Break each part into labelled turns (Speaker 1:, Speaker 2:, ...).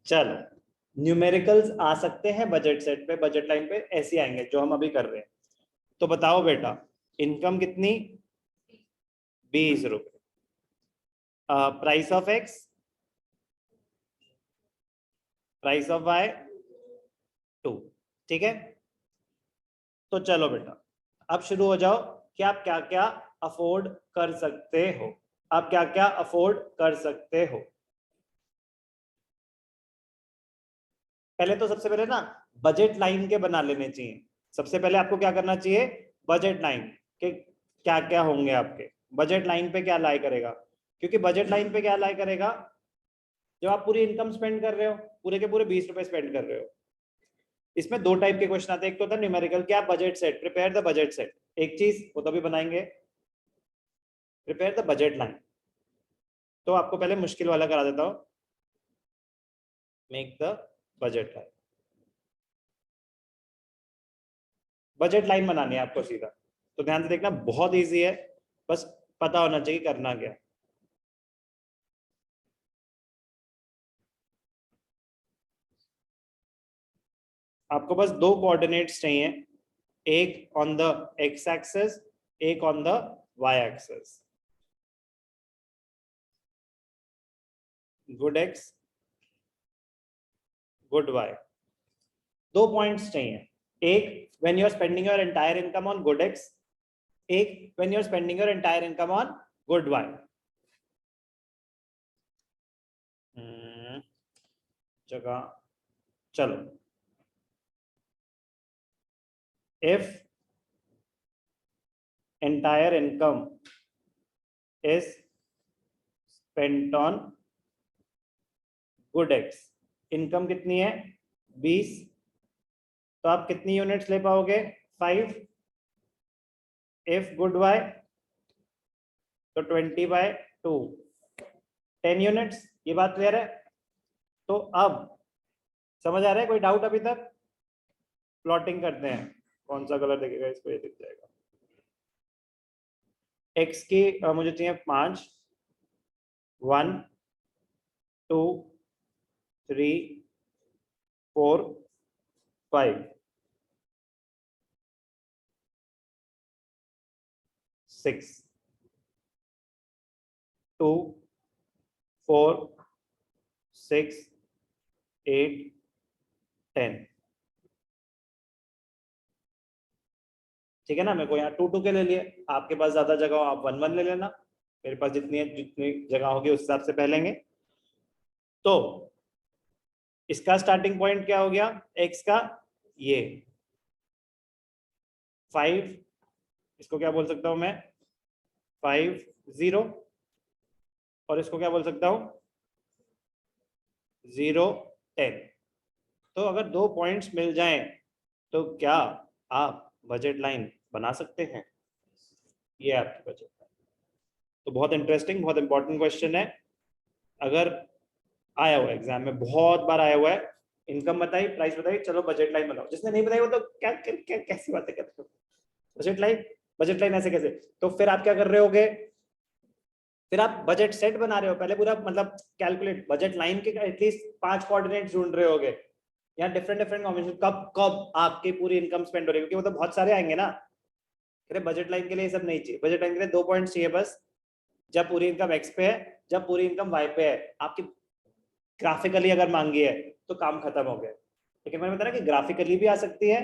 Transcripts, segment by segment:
Speaker 1: चलो, न्यूमेरिकल्स आ सकते हैं बजट सेट पे, बजट लाइन पे ऐसे आएंगे जो हम अभी कर रहे हैं। तो बताओ बेटा, इनकम कितनी? 20 रुपए। Price of x, price of y 2। ठीक है, तो चलो बेटा अब शुरू हो जाओ कि आप क्या क्या अफोर्ड कर सकते हो। आप क्या क्या अफोर्ड कर सकते हो। पहले तो सबसे पहले ना बजट लाइन के बना लेने चाहिए। सबसे पहले आपको क्या करना चाहिए, बजट लाइन के क्या क्या होंगे आपके, बजट लाइन पे क्या लाई करेगा। क्योंकि बजट लाइन पे क्या लाई करेगा, जब आप पूरी इनकम स्पेंड कर रहे हो, पूरे के पूरे 20 रुपए स्पेंड कर रहे हो। इसमें दो टाइप के क्वेश्चन आते हैं, एक तो होता है न्यूमेरिकल, क्या budget set, prepare the budget set. एक चीज वो तो भी बनाएंगे, प्रिपेयर द बजट लाइन। तो आपको पहले मुश्किल वाला करा देता हूं, make the budget line. Budget line बनानी है आपको सीधा, तो ध्यान से देखना, बहुत इजी है, बस पता होना चाहिए करना क्या। आपको बस दो कोऑर्डिनेट्स चाहिए, एक ऑन द एक्स एक्सेस, एक on the Y axis. Good X, good Y, दो पॉइंट्स चाहिए। एक when you are spending your entire income on good X, एक when you are spending your entire income on good Y. जगह, चलो, if entire income is spent on good x, income कितनी है 20, तो आप कितनी यूनिट्स ले पाओगे 5। if good y तो 20/2, 10 यूनिट्स। ये बात क्लियर है? तो अब समझ आ रहा है, कोई डाउट अभी तक? प्लॉटिंग करते हैं, कौन सा कलर दिखेगा इसको, ये दिख जाएगा। x की मुझे चाहिए 5, 1 2 3 4 5 6 2 4 6 8 10। ठीक है ना, मेरे को यहाँ 2 2 के ले लिए, आपके पास ज्यादा जगह हो आप 1 1 ले लेना, मेरे पास जितनी जगह होगी उस हिसाब से पहलेंगे। तो इसका स्टार्टिंग पॉइंट क्या हो गया x का, ये 5, इसको क्या बोल सकता हूं मैं 5 0, और इसको क्या बोल सकता हूं 0 10। तो अगर दो पॉइंट्स मिल जाएं तो क्या आप बजट लाइन बना सकते हैं? ये आपकी बजट लाइन। तो बहुत इंटरेस्टिंग, बहुत इंपॉर्टेंट क्वेश्चन है, अगर आया हुआ एग्जाम में, बहुत बार आया हुआ है। इनकम बताई, प्राइस बताई, चलो बजट लाइन बनाओ। जिसने नहीं बताई वो तो क्या कैसी बातें करते हो, बजट लाइन, बजट लाइन ऐसे कैसे? तो फिर आप क्या कर रहे होगे, फिर आप बजट सेट बना रहे हो, पहले पूरा मतलब कैलकुलेट, बजट लाइन के एटलीस्ट 5 कोऑर्डिनेट ढूंढ रहे होगे, या डिफरेंट डिफरेंट कॉम्बिनेशन, कब कब आपकी पूरी इनकम स्पेंड हो रही है, क्योंकि वो तो बहुत सारे आएंगे ना। अरे बजट लाइन के लिए ये सब नहीं चाहिए, बजट लाइन के लिए 2 पॉइंट चाहिए बस, जब पूरी इनकम एक्स पे है, जब पूरी इनकम वाई पे है। आपकी ग्राफिकली अगर मांगी है तो काम खत्म हो गया। लेकिन मैंने बताया कि ग्राफिकली भी आ सकती है,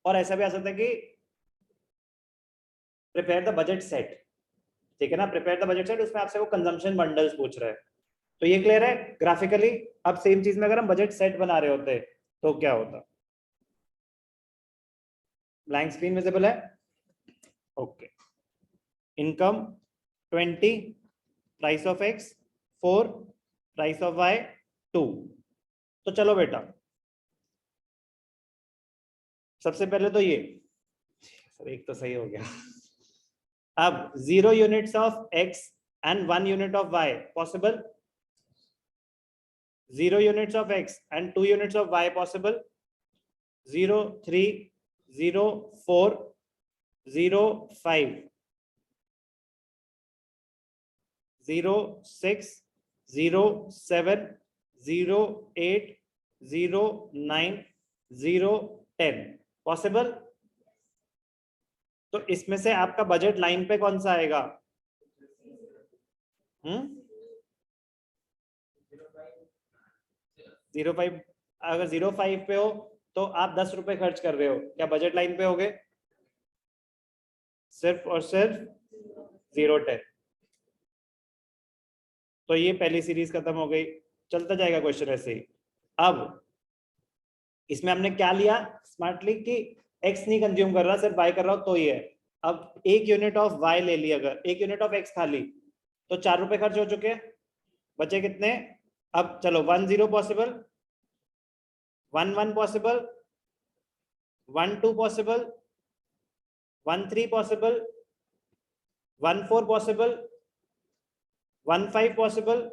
Speaker 1: और ऐसा भी आ सकता है कि प्रिपेयर द बजट सेट। ठीक है ना, प्रिपेयर द बजट सेट, उसमें आपसे वो कंजम्पशन बंडल्स पूछ रहे हैं। तो ये क्लियर है ग्राफिकली। अब सेम चीज में अगर हम बजट सेट बना रहे होते तो क्या होता? ब्लैंक स्क्रीन विजिबल है? Okay, income 20, price of x 4, price of y 2। तो चलो बेटा, सबसे पहले तो ये, सर एक तो सही हो गया। अब 0 units of x and 1 unit of y possible, 0 units of x and 2 units of y possible, 0 3 0 4 0 5 0 6 0 7 0 8 0 9 0 10 possible? तो इसमें से आपका बजट लाइन पे कौन सा आएगा? 05। अगर 05 पे हो तो आप 10 रुपए खर्च कर रहे हो, क्या बजट लाइन पे होगे? सिर्फ और सिर्फ 0 10। तो ये पहली सीरीज खत्म हो गई, चलता जाएगा क्वेश्चन ऐसे ही। अब इसमें हमने क्या लिया स्मार्टली कि एक्स नहीं कंज्यूम कर रहा, सिर्फ वाई कर रहा हो तो ही है। अब 1 यूनिट ऑफ वाई ले ली, अगर 1 यूनिट ऑफ एक्स खा ली तो 4 रुपए खर्च हो चुके, बचे कितने? अब चलो 1 0 possible, 1 1 possible, 1 2 possible, 1 3 possible, 1 4 possible, 1 5 possible,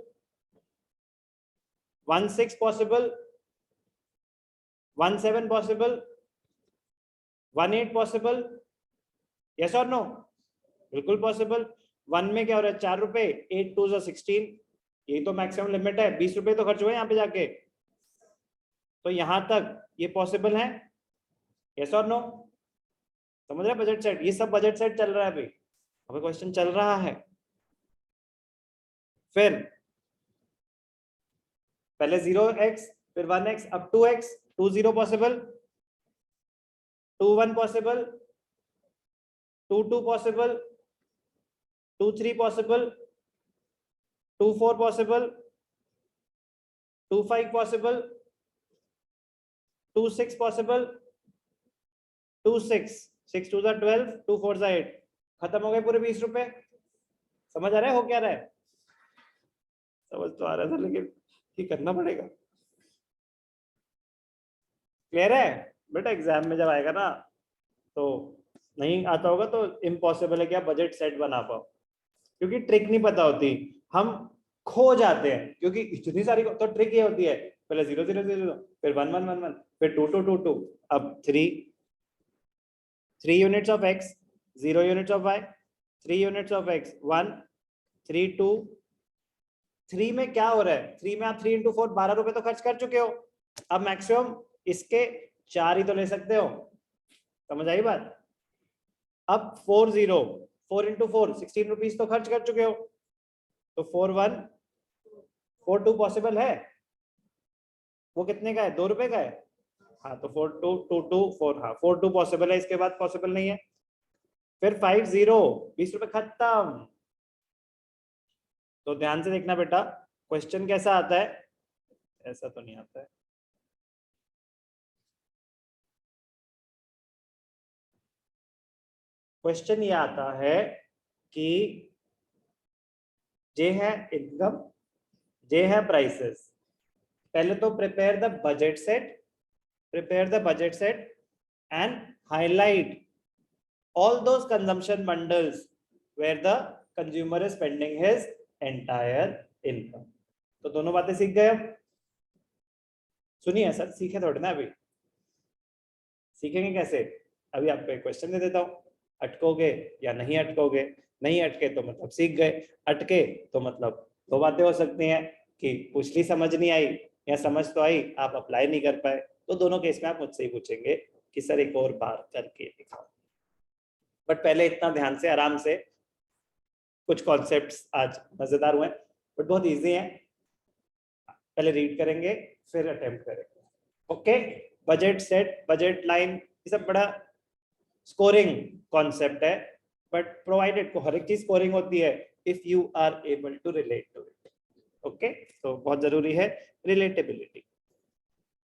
Speaker 1: 1 6 possible, 1 7 possible, 1 8 possible. Yes और नो? बिल्कुल पॉसिबल। 1 में क्या हो रहा है? 4 रुपए, 8 2 16, यही तो मैक्सिमम लिमिट है, 20 रुपए तो खर्च हुए यहाँ पे जाके। तो यहां तक ये पॉसिबल है। यस और नो? समझ रहे? बजट सेट, ये सब बजट सेट चल रहा है अभी क्वेश्चन चल रहा है। फिर पहले 0x, फिर 1x, अब 2x, 2 0 possible, 2 1 possible, 2 2 possible, 2 3 possible, 2 4 possible, 2 5 possible, 2 6 possible, 2 6 6 2 12, 2 4 8। खत्म हो गए पूरे 20 रुपए। समझ आ रहा है हो क्या रहा है? समझ तो आ रहा था, लेकिन ये करना पड़ेगा। क्लियर है बेटा? एग्जाम में जब आएगा ना तो नहीं आता होगा तो इम्पॉसिबल है कि आप बजट सेट बना पाओ, क्योंकि ट्रिक नहीं पता होती, हम खो जाते हैं। क्योंकि इतनी सारी तो ट्रिक ये होती है, पहले 0 0 0 फिर 1 1 1 1 फिर 2 2 2 2, अब 3 units of x, 0 units of y, 3 units of x, 1 3 2। 3 में क्या हो रहा है? 3 में आप 3 into 4 12 रुपए तो खर्च कर चुके हो। अब मैक्सिमम इसके 4 ही तो ले सकते हो। समझ आई बात? अब 4 0, 4 into 4 16 रुपीज तो खर्च कर चुके हो। तो 4 1 4 2 पॉसिबल है? वो कितने का है? 2 रुपए का है। हाँ तो 4 2 2 2 4, हाँ 4 2 पॉसिबल है, इसके बाद पॉसिबल नहीं है। फिर 5 0, 20 रुपए खत्म। तो ध्यान से देखना बेटा, क्वेश्चन कैसा आता है? ऐसा तो नहीं आता है। क्वेश्चन ये आता है कि जे है इनकम, जे है प्राइसेस। पहले तो prepare the budget set, prepare the budget set and highlight all those consumption bundles where the consumer is spending his entire income। तो दोनों बातें सीख गए हम। सुनिए सर, सीखे थोड़े ना, अभी सीखेंगे कैसे? अभी आपको एक क्वेश्चन दे देता हूँ, अटकोगे या नहीं अटकोगे? नहीं अटके तो मतलब सीख गए, अटके तो मतलब दो बातें हो सकती हैं कि पूछ ली समझ नहीं आई, या समझ तो आई आप अप्लाई नहीं कर पाए। तो दोनों केस में आप मुझसे ही पूछेंगे कि सर एक और बार करके दिखाओ। बट पहले इतना ध्यान से आराम से, कुछ कॉन्सेप्ट्स आज मजेदार हुए बट बहुत इजी हैं, पहले रीड करेंगे फिर अटेम्प्ट करेंगे। Okay, budget set, budget line, ये सब बड़ा स्कोरिंग कॉन्सेप्ट है, बट प्रोवाइडेड को हर एक चीज स्कोरिंग होती है if you are able to relate to it. Okay, तो बहुत जरूरी है रिलेटेबिलिटी।